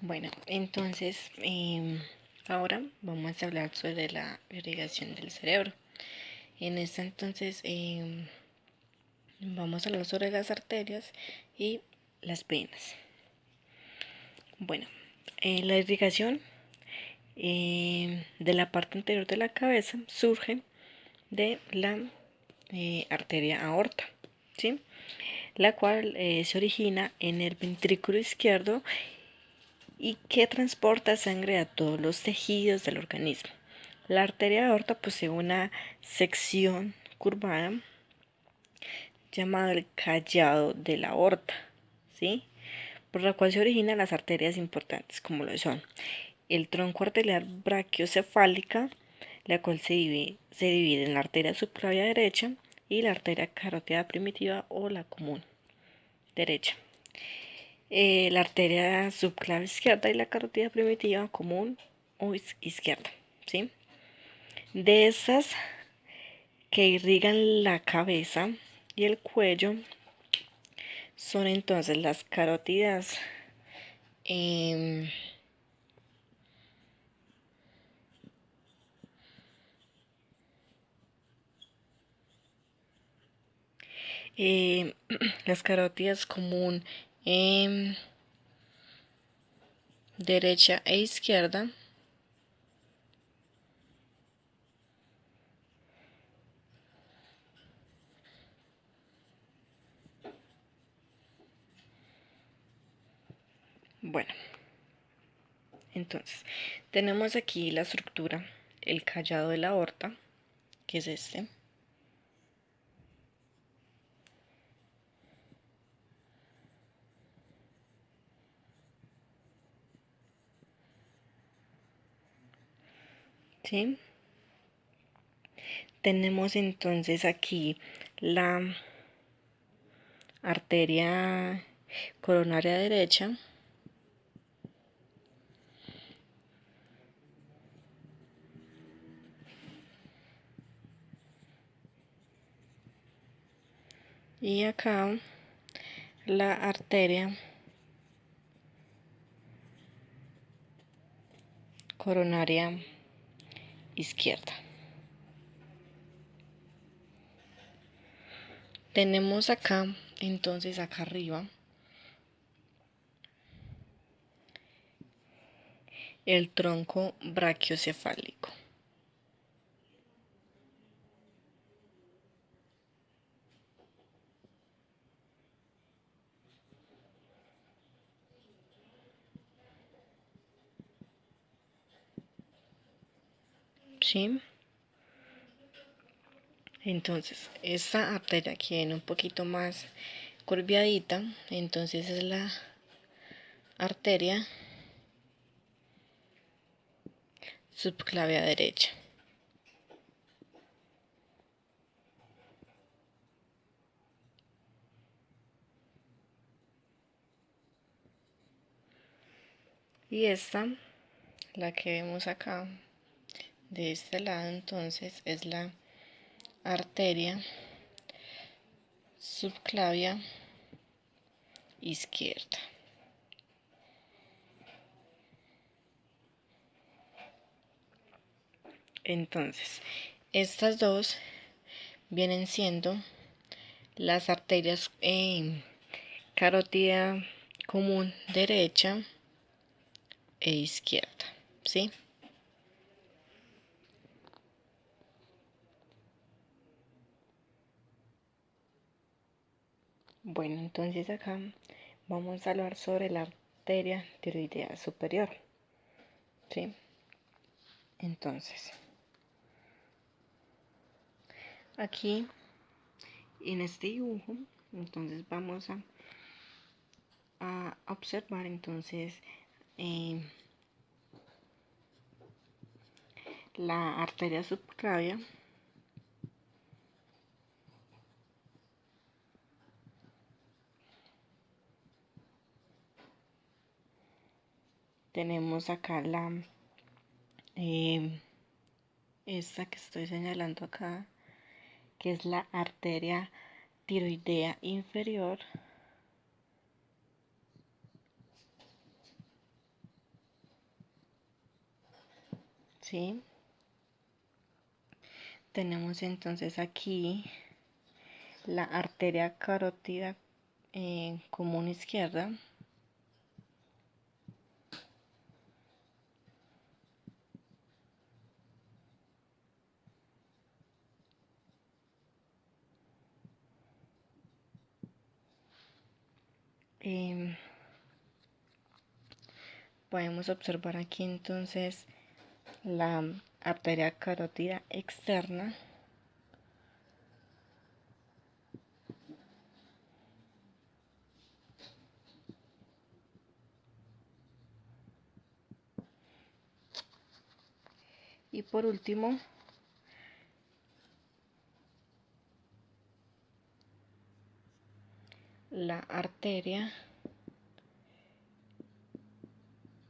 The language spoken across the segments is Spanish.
Bueno, entonces ahora vamos a hablar sobre la irrigación del cerebro. En esta entonces vamos a hablar sobre las arterias y las venas. Bueno, la irrigación de la parte anterior de la cabeza surge de la arteria aorta, ¿sí? La cual se origina en el ventrículo izquierdo y que transporta sangre a todos los tejidos del organismo. La arteria aorta posee una sección curvada llamada el callado de la aorta, ¿sí? Por la cual se originan las arterias importantes, como lo son el tronco arterial brachiocefálica, la cual se divide en la arteria subclavia derecha y la arteria carótida primitiva o la común derecha. La arteria subclavia izquierda y la carótida primitiva común o izquierda, ¿sí? De esas que irrigan la cabeza y el cuello son entonces las carótidas las carótidas común derecha e izquierda. Bueno, entonces tenemos aquí la estructura, el callado de la aorta, que es este. ¿Sí? Tenemos entonces aquí la arteria coronaria derecha. Y acá la arteria coronaria izquierda. Tenemos acá, entonces acá arriba, el tronco brachiocefálico. ¿Sí? Entonces, esta arteria que viene un poquito más curviadita, entonces es la arteria subclavia derecha. Y esta, la que vemos acá, de este lado, entonces es la arteria subclavia izquierda. Entonces, estas dos vienen siendo las arterias carótida común derecha e izquierda, ¿sí? Bueno, entonces acá vamos a hablar sobre la arteria tiroidea superior, ¿sí? Entonces, aquí en este dibujo, entonces vamos a observar entonces la arteria subclavia. Tenemos acá esta que estoy señalando acá, que es la arteria tiroidea inferior. ¿sí? Tenemos entonces aquí la arteria carótida común izquierda. Podemos observar aquí entonces la arteria carótida externa. Y por último, la arteria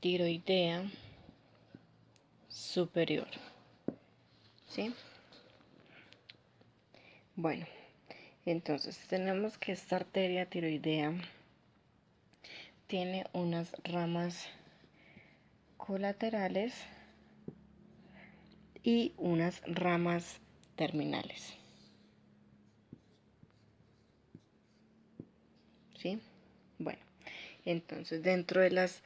tiroidea superior, ¿sí? Bueno, entonces tenemos que esta arteria tiroidea tiene unas ramas colaterales y unas ramas terminales, ¿sí? Bueno, entonces dentro de las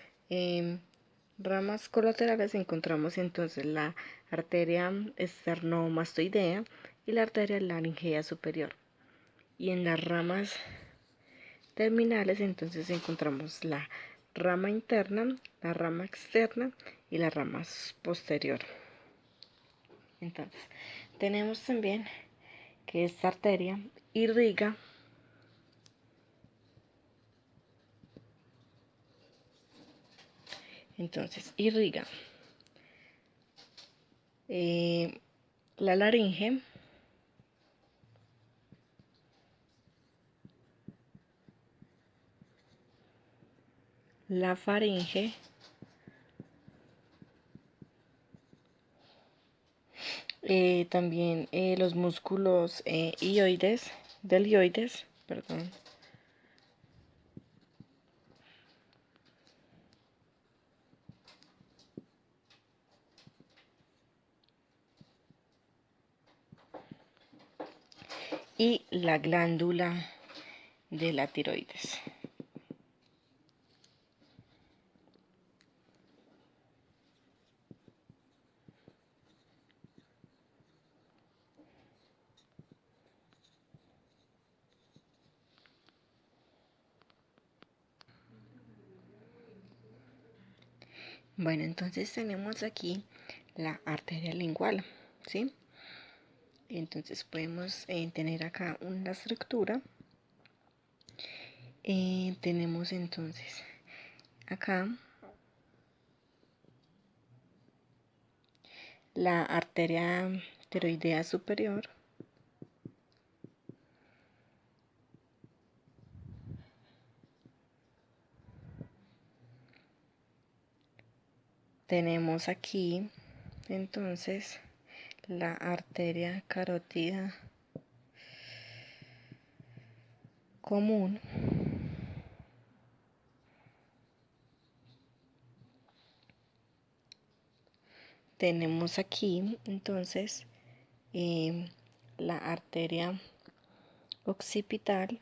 ramas colaterales encontramos entonces la arteria esternomastoidea y la arteria laringea superior. Y en las ramas terminales entonces encontramos la rama interna, la rama externa y la rama posterior. Entonces, tenemos también que esta arteria irriga la laringe, la faringe, también los músculos delioides, perdón, y la glándula de la tiroides. Bueno, entonces tenemos aquí la arteria lingual, ¿sí? Entonces podemos tener acá una estructura. Tenemos entonces acá la arteria tiroidea superior. Tenemos aquí entonces la arteria carótida común. Tenemos aquí entonces la arteria occipital.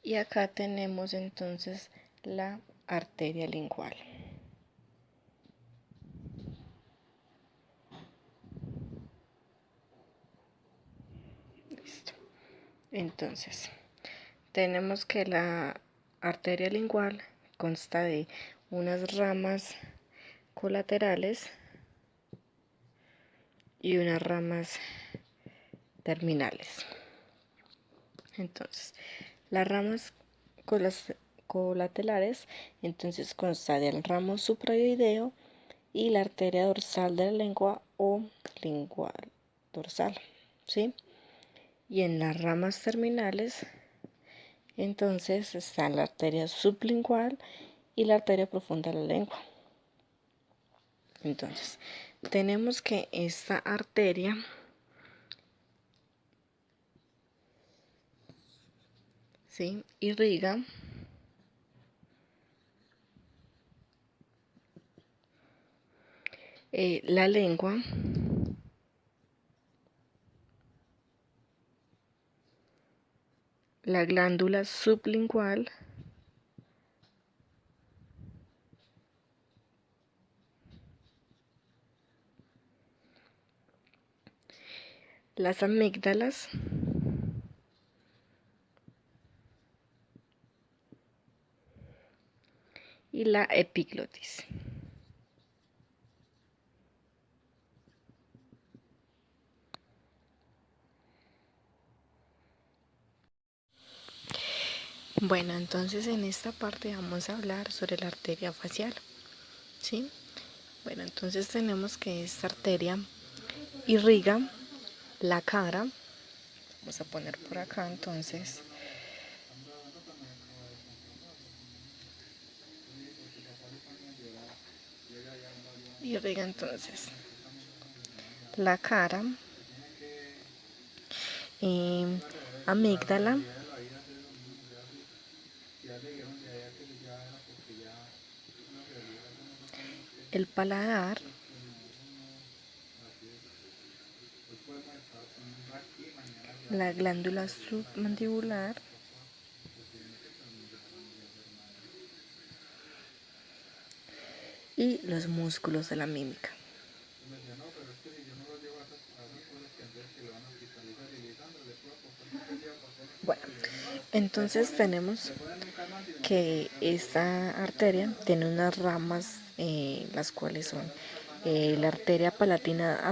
Y acá tenemos entonces la arteria lingual. Listo. Entonces, tenemos que la arteria lingual consta de unas ramas colaterales y unas ramas terminales. Entonces, las ramas colaterales entonces consta del ramo supraoideo y la arteria dorsal de la lengua o lengua dorsal, ¿sí? Y en las ramas terminales entonces está la arteria sublingual y la arteria profunda de la lengua. Entonces, tenemos que esta arteria ¿sí? Irriga la lengua, la glándula sublingual, las amígdalas, y la epiglotis. Bueno, entonces en esta parte vamos a hablar sobre la arteria facial, ¿sí? Bueno, entonces tenemos que esta arteria irriga la cara. Vamos a poner por acá entonces. Irriga entonces la cara, amígdala, el paladar, la glándula submandibular, y los músculos de la mímica. Bueno, entonces tenemos que esta arteria tiene unas ramas, las cuales son la arteria palatina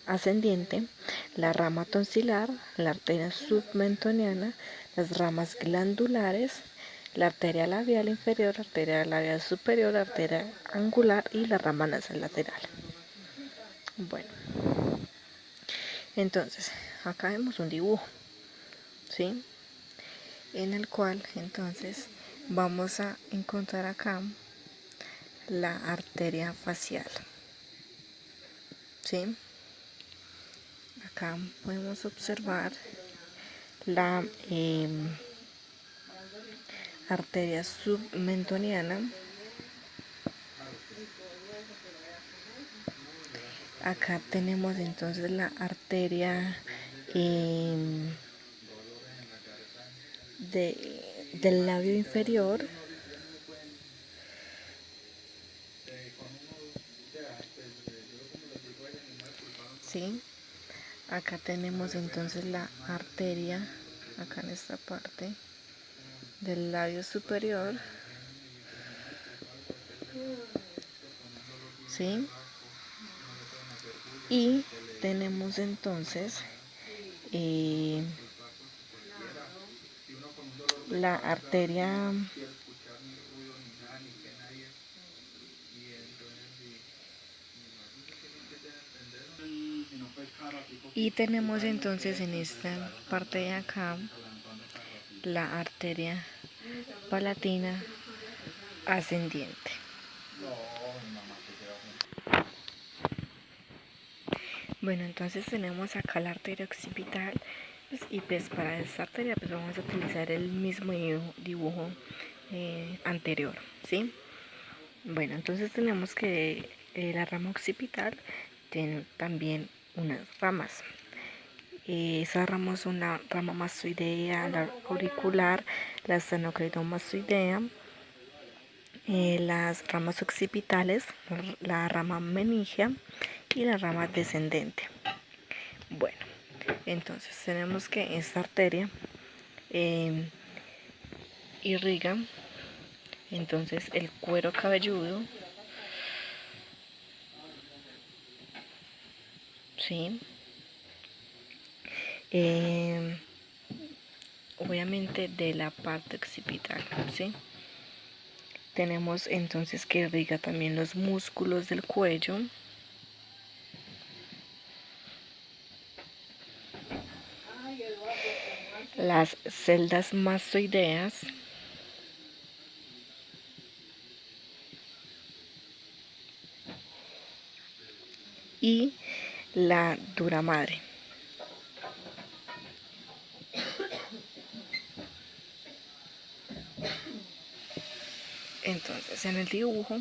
ascendiente, la rama tonsilar, la arteria submentoniana, las ramas glandulares, la arteria labial inferior, la arteria labial superior, la arteria angular y la rama nasal lateral. Bueno, entonces acá vemos un dibujo, ¿sí? En el cual entonces vamos a encontrar acá la arteria facial, ¿sí? Acá podemos observar la arteria submentoniana. Acá tenemos entonces la arteria del labio inferior. ¿Sí? Acá tenemos entonces la arteria, acá en esta parte del labio superior. ¿Sí? Y tenemos entonces la arteria y tenemos entonces en esta parte de acá la arteria palatina ascendiente. Bueno, entonces tenemos acá la arteria occipital, y pues para esta arteria pues vamos a utilizar el mismo dibujo anterior, ¿sí? Bueno, entonces tenemos que la rama occipital tiene también unas ramas. Esas ramas son la rama mastoidea, la auricular, la esternocleidomastoidea, las ramas occipitales, la rama meningia y la rama descendente. Bueno, entonces tenemos que esta arteria irriga entonces el cuero cabelludo, ¿sí? Obviamente de la parte occipital, ¿sí? Tenemos entonces que irriga también los músculos del cuello, las celdas mastoideas, y la dura madre. Entonces en el dibujo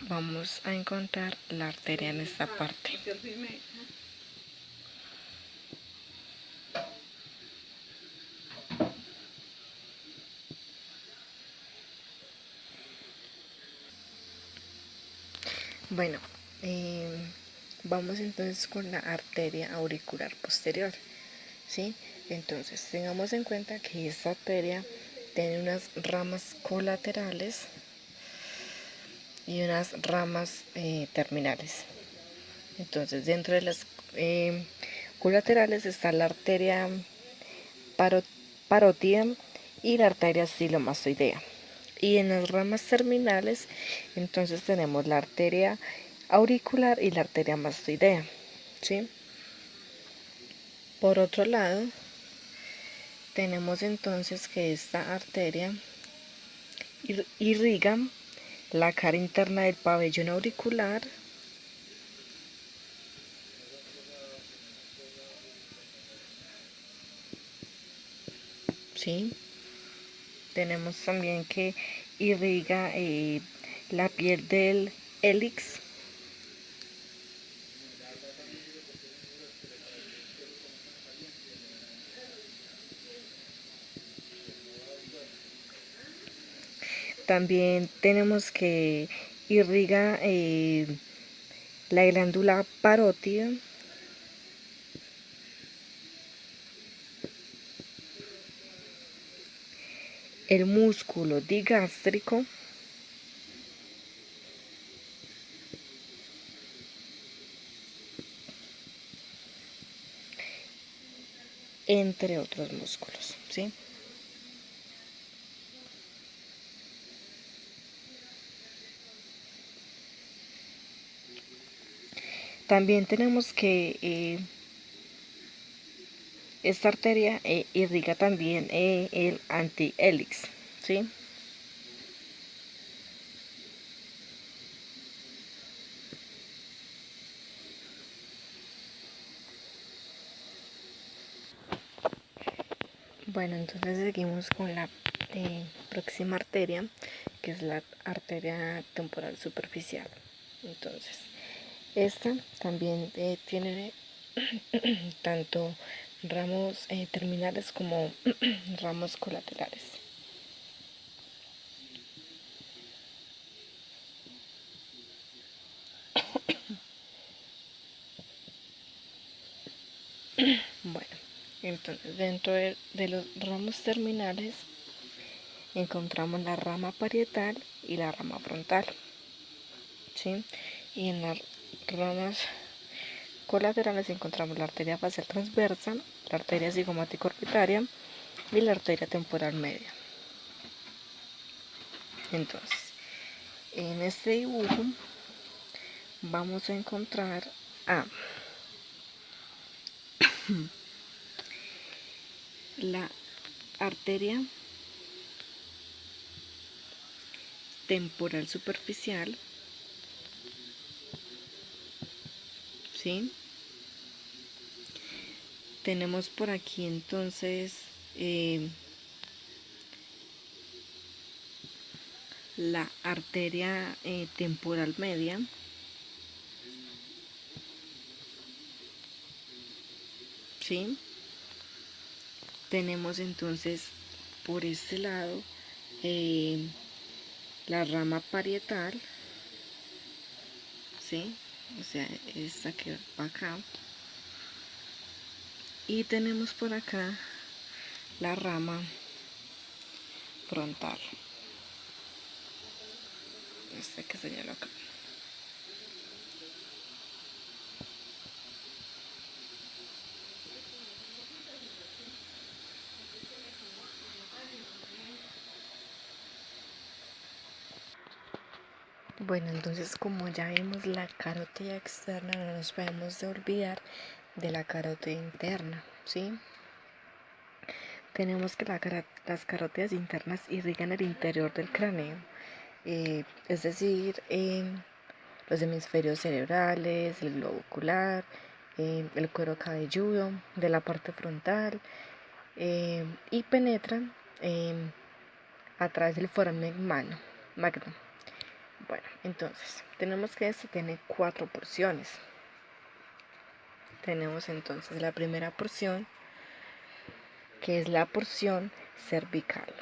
vamos a encontrar la arteria en esta parte. Bueno, vamos entonces con la arteria auricular posterior, ¿sí? Entonces tengamos en cuenta que esta arteria tiene unas ramas colaterales y unas ramas terminales. Entonces dentro de las colaterales está la arteria parótida y la arteria estilomastoidea. Y en las ramas terminales entonces tenemos la arteria auricular y la arteria mastoidea, ¿sí? Por otro lado, tenemos entonces que esta arteria irriga la cara interna del pabellón auricular, ¿sí? Tenemos también que irriga la piel del hélix, también tenemos que irriga la glándula parótida, el músculo digástrico, entre otros músculos, ¿sí? También tenemos que esta arteria irriga también el antihélix, ¿sí? Bueno, entonces seguimos con la próxima arteria, que es la arteria temporal superficial. Entonces, esta también tiene tanto ramos terminales como ramos colaterales. Bueno, entonces dentro de los ramos terminales encontramos la rama parietal y la rama frontal, ¿sí? Y en las ramas colaterales encontramos la arteria facial transversa, la arteria cigomática orbitaria y la arteria temporal media. Entonces, en este dibujo vamos a encontrar a la arteria temporal superficial, ¿sí? Tenemos por aquí entonces la arteria temporal media, ¿sí? Tenemos entonces por este lado la rama parietal, ¿sí? O sea, esta que va acá. Y tenemos por acá la rama frontal, esta que señalo acá. Bueno, entonces como ya vimos la carótida externa, no nos podemos olvidar de la carótida interna, ¿sí? Tenemos que las carótidas internas irrigan el interior del cráneo, es decir, los hemisferios cerebrales, el globo ocular, el cuero cabelludo de la parte frontal, y penetran a través del foramen humano, magno. Bueno, entonces tenemos que este tiene 4 porciones. Tenemos entonces la primera porción, que es la porción cervical.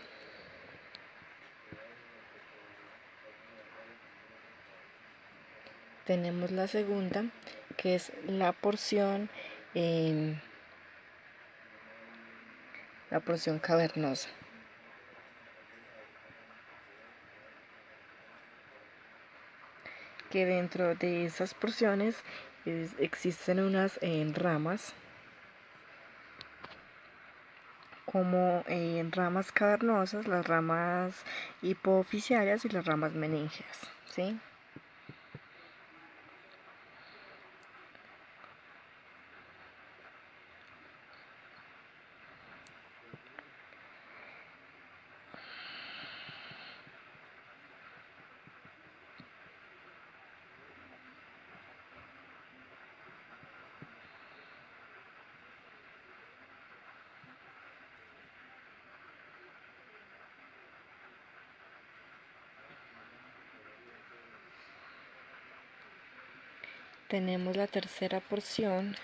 Tenemos la segunda, que es la porción cavernosa. Que dentro de esas porciones existen unas ramas, como ramas cavernosas, las ramas hipooficiarias y las ramas meníngeas, ¿sí? Tenemos la tercera porción,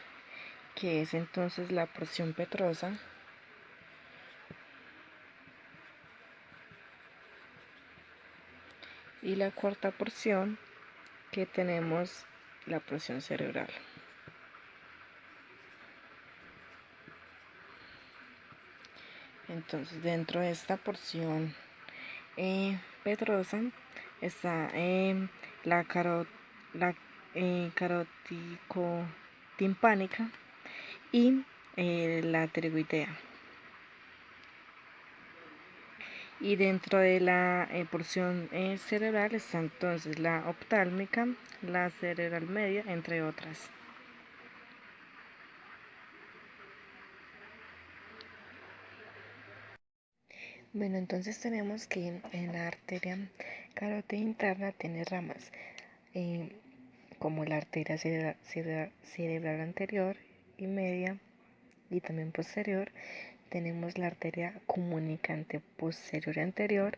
que es entonces la porción petrosa. Y la cuarta porción, que tenemos la porción cerebral. Entonces, dentro de esta porción petrosa está la carótico timpánica y la pterygoidea. Y dentro de la porción cerebral está entonces la oftálmica, la cerebral media, entre otras. Bueno, entonces tenemos que en la arteria carótida interna tiene ramas, como la arteria cerebral anterior y media y también posterior. Tenemos la arteria comunicante posterior y anterior,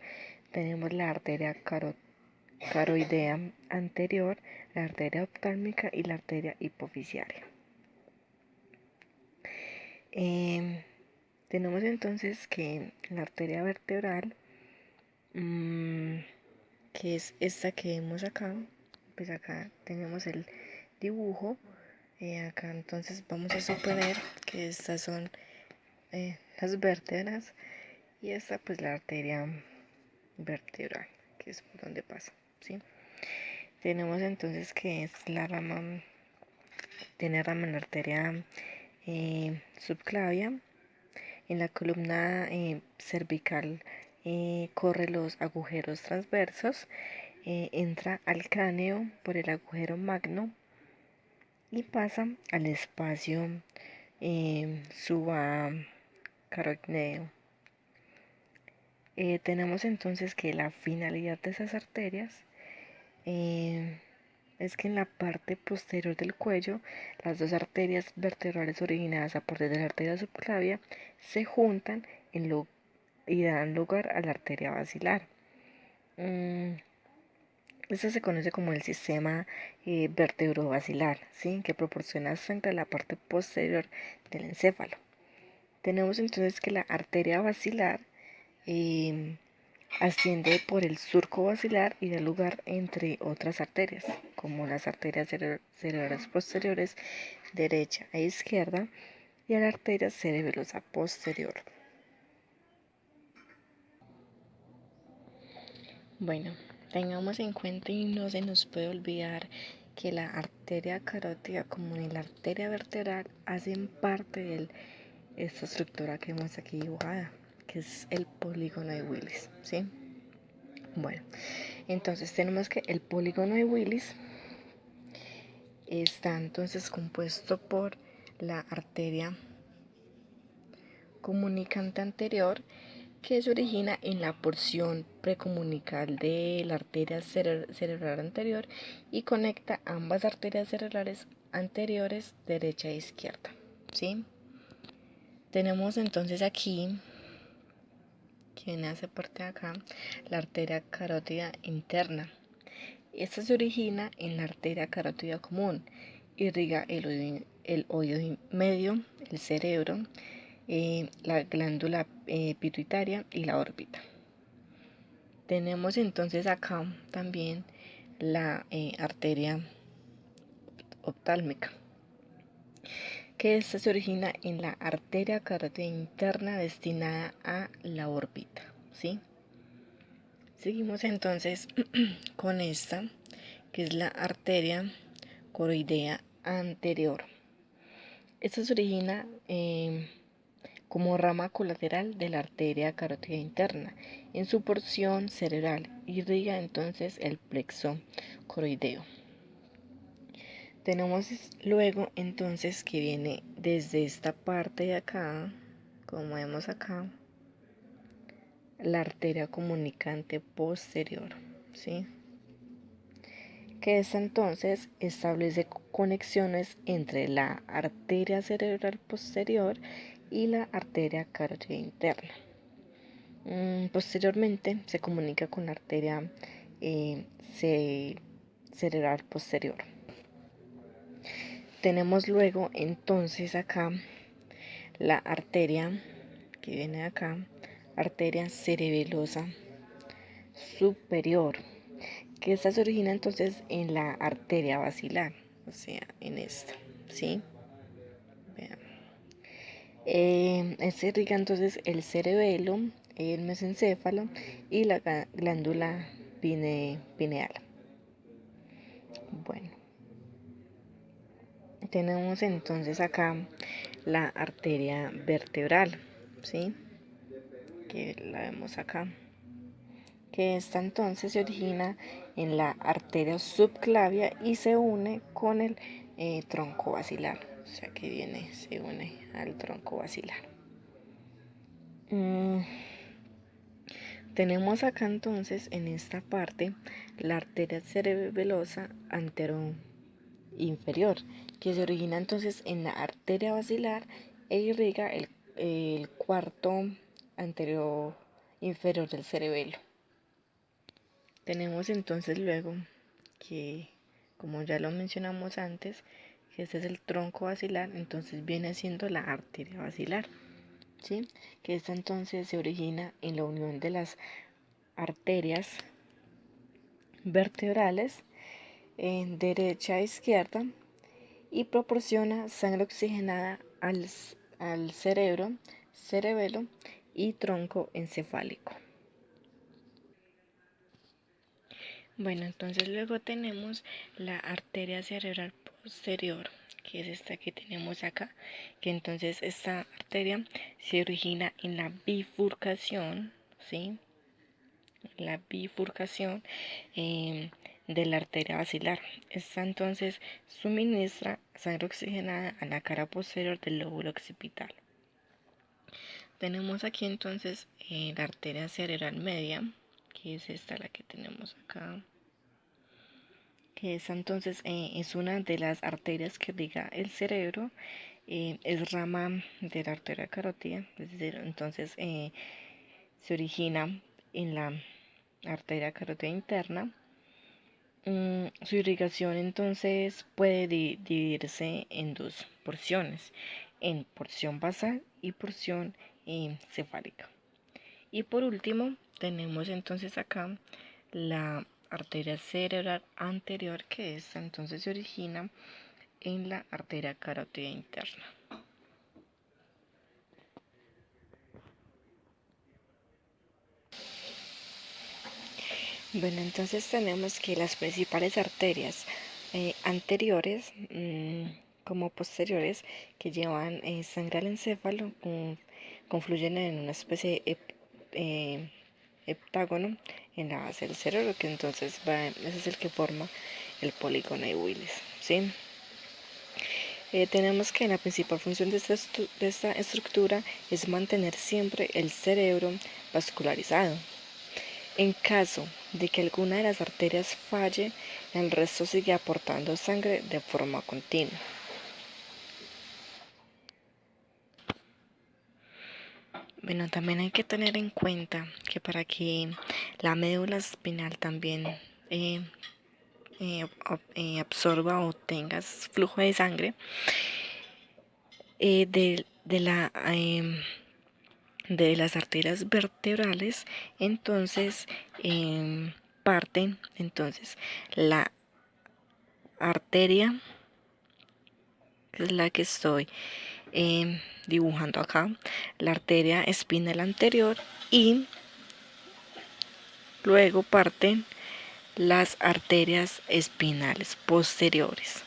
tenemos la arteria caroidea anterior, la arteria oftálmica y la arteria hipooficiaria. Tenemos entonces que la arteria vertebral, que es esta que vemos acá, pues acá tenemos el dibujo, acá entonces vamos a suponer que estas son las vértebras y esta pues la arteria vertebral, que es por donde pasa, ¿sí? Tenemos entonces que es la rama, tiene rama en la arteria subclavia. En la columna cervical corre los agujeros transversos, entra al cráneo por el agujero magno y pasa al espacio subacaroideo. Tenemos entonces que la finalidad de esas arterias es que en la parte posterior del cuello las dos arterias vertebrales originadas a partir de la arteria subclavia se juntan y dan lugar a la arteria basilar. Esto se conoce como el sistema vertebrovasilar, ¿sí? Que proporciona frente a la parte posterior del encéfalo. Tenemos entonces que la arteria basilar asciende por el surco basilar y da lugar entre otras arterias, como las arterias cerebrales posteriores derecha e izquierda y a la arteria cerebelosa posterior. Bueno, tengamos en cuenta y no se nos puede olvidar que la arteria carótida como ni la arteria vertebral hacen parte de esta estructura que vemos aquí dibujada, que es el polígono de Willis, ¿sí? Bueno, entonces tenemos que el polígono de Willis está entonces compuesto por la arteria comunicante anterior, que se origina en la porción precomunical de la arteria cerebral anterior y conecta ambas arterias cerebrales anteriores derecha e izquierda, ¿sí? Tenemos entonces aquí que hace parte de acá, la arteria carótida interna. Esta se origina en la arteria carótida común, irriga el oído medio, el cerebro, la glándula pituitaria y la órbita. Tenemos entonces acá también la arteria oftálmica, que esta se origina en la arteria carótida interna destinada a la órbita, ¿sí? Seguimos entonces con esta, que es la arteria coroidea anterior. Esta se origina como rama colateral de la arteria carótida interna. En su porción cerebral irriga entonces el plexo coroideo. Tenemos luego entonces que viene desde esta parte de acá, como vemos acá, la arteria comunicante posterior, ¿sí? Que esta entonces establece conexiones entre la arteria cerebral posterior y la arteria carótida interna. Posteriormente se comunica con la arteria cerebral posterior. Tenemos luego entonces acá la arteria que viene acá, arteria cerebelosa superior, que esta se origina entonces en la arteria basilar, o sea, en esta, ¿sí? Vean. Se irriga entonces el cerebelo, el mesencéfalo y la glándula pineal. Bueno, tenemos entonces acá la arteria vertebral, ¿sí? Que la vemos acá, que esta entonces se origina en la arteria subclavia y se une con el tronco basilar, o sea que se une al tronco basilar. Tenemos acá entonces en esta parte la arteria cerebelosa anteroinferior, que se origina entonces en la arteria basilar e irriga el cuarto anterior inferior del cerebelo. Tenemos entonces luego que, como ya lo mencionamos antes, que este es el tronco basilar, entonces viene siendo la arteria basilar, ¿sí? Que esta entonces se origina en la unión de las arterias vertebrales en derecha e izquierda y proporciona sangre oxigenada al cerebro, cerebelo y tronco encefálico. Bueno, entonces luego tenemos la arteria cerebral posterior, que es esta que tenemos acá, que entonces esta arteria se origina en la bifurcación, ¿sí? La bifurcación de la arteria basilar. Esta entonces suministra sangre oxigenada a la cara posterior del lóbulo occipital. Tenemos aquí entonces la arteria cerebral media, que es esta la que tenemos acá, que esta entonces es una de las arterias que irriga el cerebro, es rama de la arteria carótida, es decir, entonces se origina en la arteria carótida interna. Su irrigación entonces puede dividirse en dos porciones, en porción basal y porción cefálica. Y por último tenemos entonces acá la arteria cerebral anterior, que esta entonces se origina en la arteria carótida interna. Bueno, entonces tenemos que las principales arterias anteriores como posteriores que llevan sangre al encéfalo confluyen en una especie de heptágono en la base del cerebro, que entonces ese es el que forma el polígono de Willis, ¿sí? Tenemos que la principal función de esta estructura es mantener siempre el cerebro vascularizado. En caso de que alguna de las arterias falle, el resto sigue aportando sangre de forma continua. Bueno, también hay que tener en cuenta que para que la médula espinal también absorba o tengas flujo de sangre de las arterias vertebrales, entonces parten entonces la arteria, que es la que estoy dibujando acá, la arteria espinal anterior, y luego parten las arterias espinales posteriores.